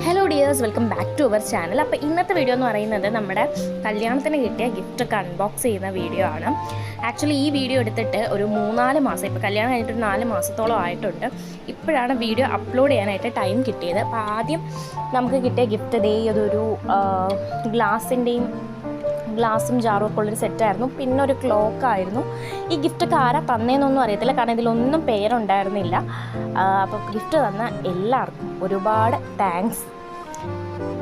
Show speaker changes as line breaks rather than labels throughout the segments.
Hello dears, welcome back to our channel. അപ്പോൾ ഇന്നത്തെ video എന്ന് പറയുന്നത് നമ്മുടെ കല്യാണത്തിന് കിട്ടിയ ഗിഫ്റ്റൊക്കെ അൺബോക്സ് ചെയ്യുന്ന വീഡിയോ ആണ്. ആക്ച്വലി ഈ വീഡിയോ എടുത്തിട്ട് ഒരു 3-4 മാസം, ഇപ്പോൾ കല്യാണം കഴിഞ്ഞിട്ട് 4 മാസത്തോളം ആയിട്ടുണ്ട്. ഇപ്പോഴാണ് വീഡിയോ അപ്ലോഡ് ചെയ്യാനായിട്ട് ടൈം കിട്ടിയത്. അപ്പോൾ ആദ്യം നമുക്ക് കിട്ടിയ ഗിഫ്റ്റ് ദേ ഇതൊരു ഗ്ലാസും ജാറും ഒക്കെ ഉള്ളൊരു സെറ്റായിരുന്നു. പിന്നെ ഒരു ക്ലോക്കായിരുന്നു. ഈ ഗിഫ്റ്റൊക്കെ ആരാ തന്നേന്നൊന്നും അറിയത്തില്ല, കാരണം ഇതിലൊന്നും പേരുണ്ടായിരുന്നില്ല. അപ്പോൾ ഗിഫ്റ്റ് തന്ന എല്ലാവർക്കും ഒരുപാട് താങ്ക്സ്.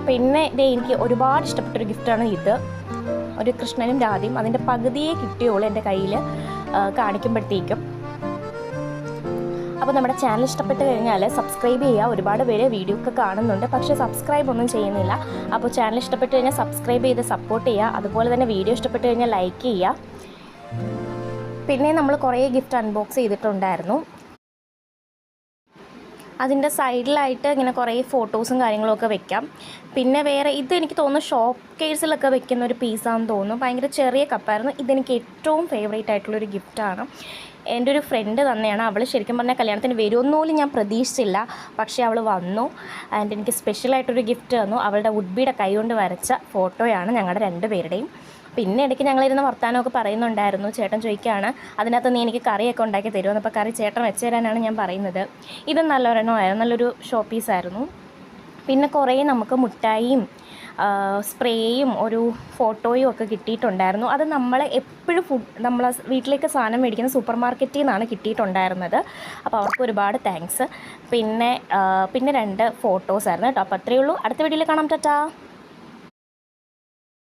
പിന്നെ എനിക്ക് ഒരുപാട് ഇഷ്ടപ്പെട്ടൊരു ഗിഫ്റ്റാണ് ഇത്. ഒരു കൃഷ്ണനും രാധയും, അതിൻ്റെ പകുതിയെ കിട്ടിയോളൂ എൻ്റെ കയ്യിൽ കാണിക്കുമ്പോഴത്തേക്കും. അപ്പോൾ നമ്മുടെ ചാനൽ ഇഷ്ടപ്പെട്ട് കഴിഞ്ഞാൽ സബ്സ്ക്രൈബ് ചെയ്യുക. ഒരുപാട് പേര് വീഡിയോ ഒക്കെ കാണുന്നുണ്ട്, പക്ഷേ സബ്സ്ക്രൈബ് ഒന്നും ചെയ്യുന്നില്ല. അപ്പോൾ ചാനൽ ഇഷ്ടപ്പെട്ട് കഴിഞ്ഞാൽ സബ്സ്ക്രൈബ് ചെയ്ത് സപ്പോർട്ട് ചെയ്യുക. അതുപോലെ തന്നെ വീഡിയോ ഇഷ്ടപ്പെട്ട് കഴിഞ്ഞാൽ ലൈക്ക് ചെയ്യുക. പിന്നെ നമ്മൾ കുറേ ഗിഫ്റ്റ് അൺബോക്സ് ചെയ്തിട്ടുണ്ടായിരുന്നു. അതിൻ്റെ സൈഡിലായിട്ട് ഇങ്ങനെ കുറേ ഫോട്ടോസും കാര്യങ്ങളൊക്കെ വെക്കാം. പിന്നെ വേറെ ഇത് എനിക്ക് തോന്നുന്നു ഷോപ്പ് കേസിലൊക്കെ വെക്കുന്ന ഒരു പീസാണെന്ന് തോന്നുന്നു. ഭയങ്കര ചെറിയ കപ്പായിരുന്നു. ഇതെനിക്ക് ഏറ്റവും ഫേവറേറ്റ് ആയിട്ടുള്ളൊരു ഗിഫ്റ്റാണ്. എൻ്റെ ഒരു ഫ്രണ്ട് തന്നെയാണ്. അവൾ ശരിക്കും പറഞ്ഞാൽ കല്യാണത്തിന് വരുമെന്നോലും ഞാൻ പ്രതീക്ഷിച്ചില്ല, പക്ഷേ അവൾ വന്നു. ആൻഡ് എനിക്ക് സ്പെഷ്യലായിട്ടൊരു ഗിഫ്റ്റ് തന്നു. അവളുടെ വുഡ്ബിയുടെ കൈ കൊണ്ട് വരച്ച ഫോട്ടോയാണ് ഞങ്ങളുടെ 2 പേരുടെയും. പിന്നെ ഇടയ്ക്ക് ഞങ്ങളിരുന്ന് വർത്താനമൊക്കെ പറയുന്നുണ്ടായിരുന്നു. ചേട്ടൻ ചോദിക്കുകയാണ്, അതിനകത്ത് നീ എനിക്ക് കറിയൊക്കെ ഉണ്ടാക്കി തരുമെന്ന്. അപ്പോൾ കറി ചേട്ടൻ വെച്ച് തരാനാണ് ഞാൻ പറയുന്നത്. ഇത് നല്ലൊരെണ്ണമായിരുന്നു, നല്ലൊരു ഷോ പീസായിരുന്നു. പിന്നെ കുറേ നമുക്ക് മുട്ടായിയും സ്പ്രേയും ഒരു ഫോട്ടോയും ഒക്കെ കിട്ടിയിട്ടുണ്ടായിരുന്നു. അത് നമ്മൾ എപ്പോഴും നമ്മൾ വീട്ടിലേക്ക് സാധനം മേടിക്കുന്ന സൂപ്പർ മാർക്കറ്റിൽ നിന്നാണ് കിട്ടിയിട്ടുണ്ടായിരുന്നത്. അപ്പോൾ അവർക്ക് ഒരുപാട് താങ്ക്സ്. പിന്നെ 2 ഫോട്ടോസായിരുന്നു കേട്ടോ. അപ്പോൾ അത്രയേ ഉള്ളൂ. അടുത്ത വീഡിയോയിൽ കാണാം. ടാറ്റാ.